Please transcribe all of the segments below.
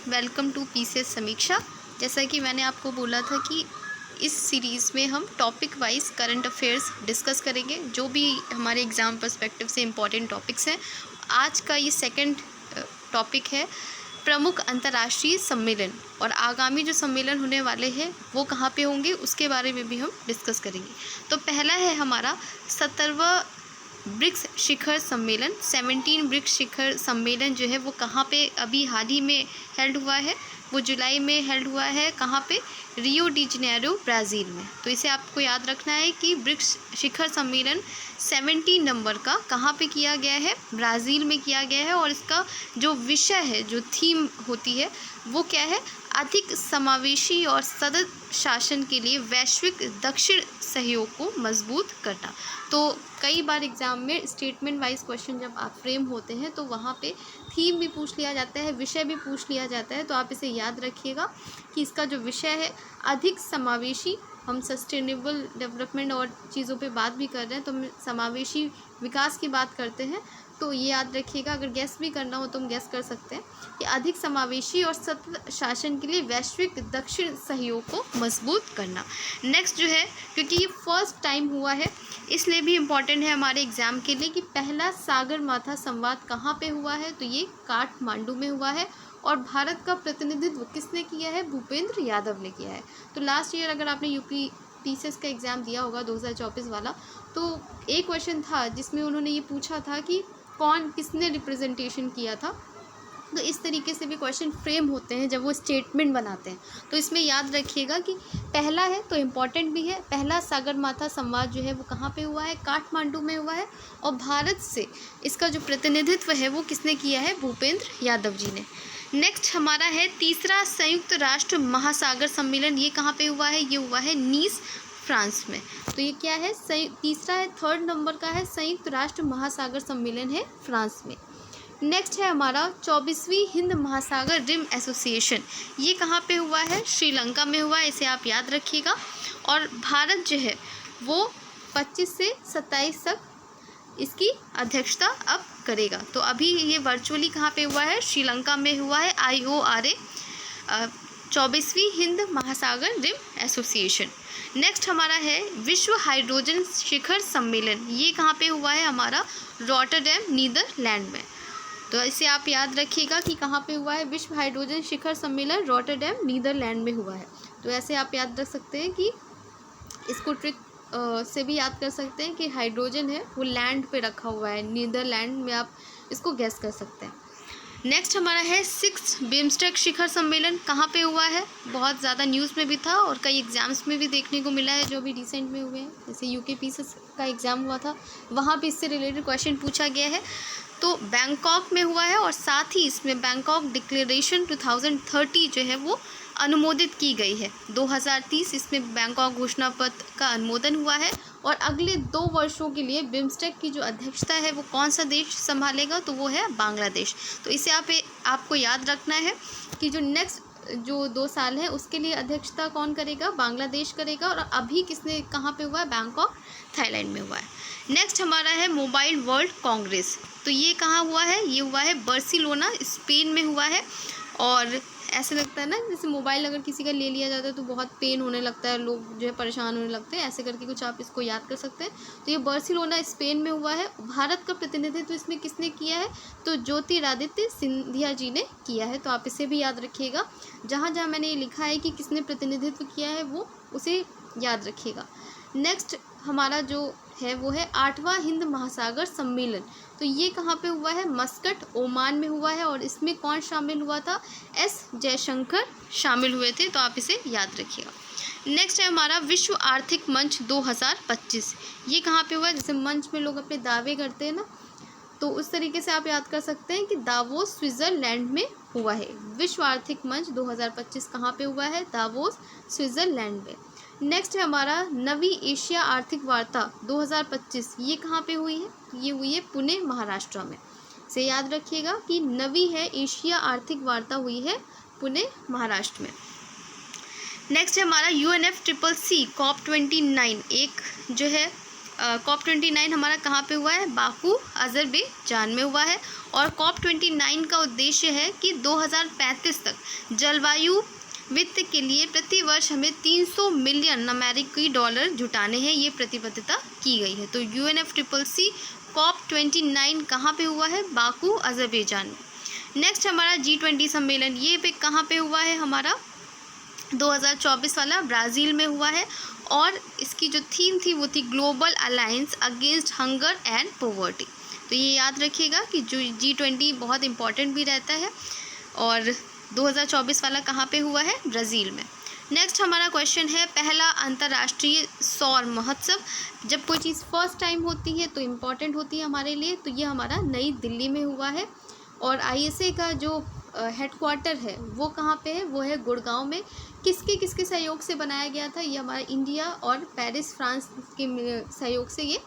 Welcome to PCS समीक्षा। जैसा कि मैंने आपको बोला था कि इस सीरीज़ में हम topic wise current affairs discuss करेंगे, जो भी हमारे एग्ज़ाम पर्सपेक्टिव से इम्पॉर्टेंट टॉपिक्स हैं। आज का ये सेकंड टॉपिक है प्रमुख अंतर्राष्ट्रीय सम्मेलन, और आगामी जो सम्मेलन होने वाले हैं वो कहाँ पे होंगे उसके बारे में भी हम डिस्कस करेंगे। तो पहला है हमारा 17वां ब्रिक्स शिखर सम्मेलन। 17 ब्रिक्स शिखर सम्मेलन जो है वो कहाँ पे अभी हाल ही में हेल्ड हुआ है, वो जुलाई में हेल्ड हुआ है। कहाँ पे? रियो डी जनेरो, ब्राज़ील में। तो इसे आपको याद रखना है कि ब्रिक्स शिखर सम्मेलन 17 नंबर का कहाँ पे किया गया है? ब्राज़ील में किया गया है। और इसका जो विषय है, जो थीम होती है वो क्या है? अधिक समावेशी और सतत शासन के लिए वैश्विक दक्षिण सहयोग को मजबूत करना। तो कई बार एग्ज़ाम में स्टेटमेंट वाइज क्वेश्चन जब आप फ्रेम होते हैं तो वहाँ पे थीम भी पूछ लिया जाता है, विषय भी पूछ लिया जाता है। तो आप इसे याद रखिएगा कि इसका जो विषय है अधिक समावेशी, हम सस्टेनेबल डेवलपमेंट और चीज़ों पे बात भी कर रहे हैं तो हम समावेशी विकास की बात करते हैं। तो ये याद रखिएगा, अगर गैस भी करना हो तो हम गैस कर सकते हैं कि अधिक समावेशी और सतत शासन के लिए वैश्विक दक्षिण सहयोग को मजबूत करना। नेक्स्ट जो है, क्योंकि ये फर्स्ट टाइम हुआ है इसलिए भी इम्पॉर्टेंट है हमारे एग्ज़ाम के लिए कि पहला सागर माथा संवाद कहाँ पे हुआ है? तो ये काठमांडू में हुआ है। और भारत का प्रतिनिधित्व किसने किया है? भूपेंद्र यादव ने किया है। तो लास्ट ईयर अगर आपने यूपी पीसीएस का एग्ज़ाम दिया होगा 2024 वाला, तो एक क्वेश्चन था जिसमें उन्होंने ये पूछा था कि किसने रिप्रेजेंटेशन किया था। तो इस तरीके से भी क्वेश्चन फ्रेम होते हैं जब वो स्टेटमेंट बनाते हैं। तो इसमें याद रखिएगा कि पहला है तो इम्पॉर्टेंट भी है। पहला सागरमाथा संवाद जो है वो कहाँ पे हुआ है? काठमांडू में हुआ है। और भारत से इसका जो प्रतिनिधित्व है वो किसने किया है? भूपेंद्र यादव जी ने। नेक्स्ट हमारा है तीसरा संयुक्त राष्ट्र महासागर सम्मेलन। ये कहाँ पे हुआ है? ये हुआ है नीस, फ्रांस में। तो ये क्या है? तीसरा है, थर्ड नंबर का है, संयुक्त राष्ट्र महासागर सम्मेलन है फ्रांस में। नेक्स्ट है हमारा 24वीं हिंद महासागर रिम एसोसिएशन। ये कहाँ पे हुआ है? श्रीलंका में हुआ है, इसे आप याद रखिएगा। और भारत जो है वो 25 से 27 तक इसकी अध्यक्षता अब करेगा। तो अभी ये वर्चुअली कहाँ पे हुआ है? श्रीलंका में हुआ है। IORA 24वीं हिंद महासागर रिम एसोसिएशन। नेक्स्ट हमारा है विश्व हाइड्रोजन शिखर सम्मेलन। ये कहाँ पे हुआ है? हमारा रॉटरडैम, नीदरलैंड में। तो इसे आप याद रखिएगा कि कहाँ पे हुआ है? विश्व हाइड्रोजन शिखर सम्मेलन रॉटरडैम, नीदरलैंड में हुआ है। तो ऐसे आप याद रख सकते हैं कि इसको ट्रिक से भी याद कर सकते हैं कि हाइड्रोजन है वो लैंड पे रखा हुआ है, नीदरलैंड में, आप इसको गैस कर सकते हैं। नेक्स्ट हमारा है 6th बिम्स्टेक शिखर सम्मेलन। कहाँ पे हुआ है? बहुत ज़्यादा न्यूज़ में भी था और कई एग्जाम्स में भी देखने को मिला है जो भी रिसेंट में हुए हैं। जैसे यूकेपीसीएस का एग्ज़ाम हुआ था, वहाँ भी इससे रिलेटेड क्वेश्चन पूछा गया है। तो बैंकॉक में हुआ है और साथ ही इसमें बैंकॉक डिक्लेरेशन 2030 जो है वो अनुमोदित की गई है। 2030 इसमें बैंकॉक घोषणा पत्र का अनुमोदन हुआ है। और अगले 2 वर्षों के लिए बिम्स्टेक की जो अध्यक्षता है वो कौन सा देश संभालेगा? तो वो है बांग्लादेश। तो इसे आपको याद रखना है कि जो नेक्स्ट जो 2 साल है उसके लिए अध्यक्षता कौन करेगा? बांग्लादेश करेगा। और अभी किसने कहाँ पे हुआ है? बैंकॉक, थाईलैंड में हुआ है। नेक्स्ट हमारा है मोबाइल वर्ल्ड कांग्रेस। तो ये कहाँ हुआ है? ये हुआ है बार्सिलोना, स्पेन में हुआ है। और ऐसे लगता है ना जैसे मोबाइल अगर किसी का ले लिया जाता है तो बहुत पेन होने लगता है, लोग जो है परेशान होने लगते हैं, ऐसे करके कुछ आप इसको याद कर सकते हैं। तो ये बार्सिलोना, स्पेन में हुआ है। भारत का प्रतिनिधित्व इसमें किसने किया है? तो ज्योतिरादित्य सिंधिया जी ने किया है। तो आप इसे भी याद रखिएगा, जहाँ जहाँ मैंने ये लिखा है कि किसने प्रतिनिधित्व किया है वो उसे याद रखिएगा। नेक्स्ट हमारा जो है वो है 8वां हिंद महासागर सम्मेलन। तो ये कहाँ पे हुआ है? मस्कट, ओमान में हुआ है। और इसमें कौन शामिल हुआ था? S जयशंकर शामिल हुए थे। तो आप इसे याद रखिएगा। नेक्स्ट है हमारा विश्व आर्थिक मंच 2025। ये कहाँ पे हुआ है? जैसे मंच में लोग अपने दावे करते हैं ना, तो उस तरीके से आप याद कर सकते हैं कि दावोस, स्विट्ज़रलैंड में हुआ है। विश्व आर्थिक मंच 2025 कहाँ पे हुआ है? दावोस, स्विट्ज़रलैंड में। नेक्स्ट है हमारा नवी एशिया आर्थिक वार्ता 2025। ये कहाँ पे हुई है? ये हुई है पुणे, महाराष्ट्र में। से याद रखिएगा कि नवी है एशिया आर्थिक वार्ता हुई है पुणे, महाराष्ट्र में। नेक्स्ट है हमारा UNFCCC COP29। एक जो है COP29 हमारा कहाँ पे हुआ है? बाकू अज़रबैजान में हुआ है। और COP29 का उद्देश्य है कि 2035 तक जलवायु वित्त के लिए प्रतिवर्ष हमें 300 मिलियन अमेरिकी डॉलर जुटाने हैं, ये प्रतिबद्धता की गई है। तो UNFCCC COP29 कहाँ पे हुआ है? बाकू अज़रबैजान में। नेक्स्ट हमारा G20 सम्मेलन, ये पे कहाँ पे हुआ है? हमारा 2024 वाला ब्राज़ील में हुआ है। और इसकी जो थीम थी वो थी global alliance against hunger and poverty. तो ये याद रखिएगा कि जो G20 बहुत इंपॉर्टेंट भी रहता है। और 2024 वाला कहाँ पे हुआ है? ब्राज़ील में। नेक्स्ट हमारा क्वेश्चन है, पहला अंतर्राष्ट्रीय सौर महोत्सव। जब कोई चीज़ फर्स्ट टाइम होती है तो इम्पॉर्टेंट होती है हमारे लिए, तो ये हमारा नई दिल्ली में हुआ है। और ISA का जो हेडक्वार्टर है वो कहाँ पे है? वो है गुड़गांव में। किसके सहयोग से बनाया गया था? ये हमारा इंडिया और पेरिस फ्रांस के सहयोग से ये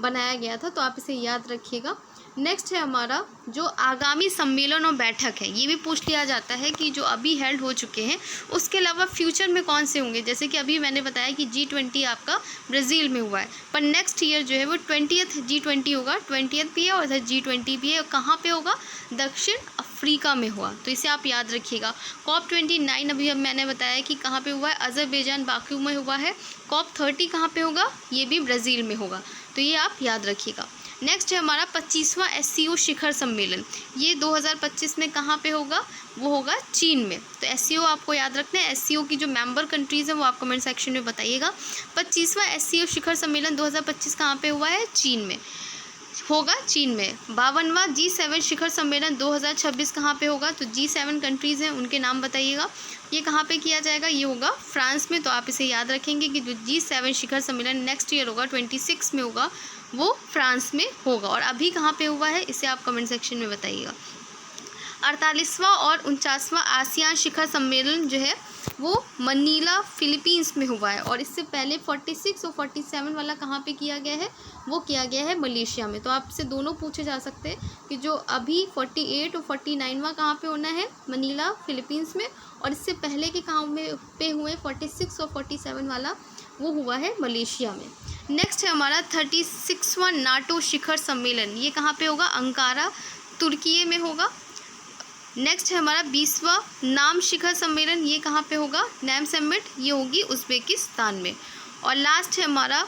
बनाया गया था, तो आप इसे याद रखिएगा। नेक्स्ट है हमारा जो आगामी सम्मेलन और बैठक है, ये भी पूछ लिया जाता है कि जो अभी हेल्ड हो चुके हैं उसके अलावा फ्यूचर में कौन से होंगे। जैसे कि अभी मैंने बताया कि G20 आपका ब्राज़ील में हुआ है, पर नेक्स्ट ईयर जो है वो 20th G20 होगा, 20th भी है और इधर G20 भी है। कहाँ पे होगा? दक्षिण अफ्रीका में हुआ, तो इसे आप याद रखिएगा। COP29 अभी मैंने बताया कि कहाँ पे हुआ है? अज़रबैजान बाकू में हुआ है। COP30 कहाँ पे होगा? ये भी ब्राज़ील में होगा, तो ये आप याद रखिएगा। नेक्स्ट है हमारा 25वां SCO शिखर सम्मेलन, ये 2025 में कहाँ पे होगा? वो होगा चीन में। तो SCO आपको याद रखना है। SCO की जो मेंबर कंट्रीज़ हैं वो आप कमेंट सेक्शन में बताइएगा। 25वां SCO शिखर सम्मेलन 2025 कहाँ पे हुआ है? चीन में होगा, चीन में। 52वां G7 शिखर सम्मेलन 2026 कहाँ पे होगा? तो G7 कंट्रीज़ हैं उनके नाम बताइएगा। ये कहाँ पे किया जाएगा? ये होगा फ्रांस में। तो आप इसे याद रखेंगे कि जो G7 शिखर सम्मेलन नेक्स्ट ईयर होगा 26 में होगा, वो फ्रांस में होगा। और अभी कहाँ पे हुआ है इसे आप कमेंट सेक्शन में बताइएगा। 48वां और 49वां आसियान शिखर सम्मेलन जो है वो मनीला फिलीपींस में हुआ है। और इससे पहले 46 और 47 वाला कहाँ पे किया गया है? वो किया गया है मलेशिया में। तो आपसे दोनों पूछे जा सकते हैं कि जो अभी 48 और 49वां कहाँ पे होना है? मनीला फिलीपींस में। और इससे पहले के कहाँ में पे हुए 46 और 47 वाला वो हुआ है मलेशिया में। नेक्स्ट है हमारा 36वां नाटो शिखर सम्मेलन, ये कहाँ पे होगा? अंकारा तुर्की में होगा। नेक्स्ट है हमारा 20वां नाम शिखर सम्मेलन, ये कहाँ पे होगा? नैम समिट, ये होगी उज़्बेकिस्तान में। और लास्ट है हमारा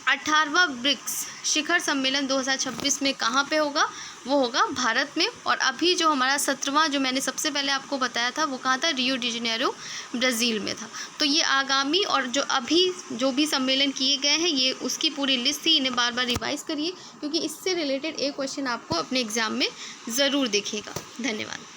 18वां ब्रिक्स शिखर सम्मेलन 2026 में कहाँ पे होगा? वो होगा भारत में। और अभी जो हमारा 17वां जो मैंने सबसे पहले आपको बताया था वो कहाँ था? रियो डी जेनेरो ब्राज़ील में था। तो ये आगामी और जो अभी जो भी सम्मेलन किए गए हैं ये उसकी पूरी लिस्ट थी, इन्हें बार बार रिवाइज़ करिए क्योंकि इससे रिलेटेड एक क्वेश्चन आपको अपने एग्ज़ाम में ज़रूर दिखेगा। धन्यवाद।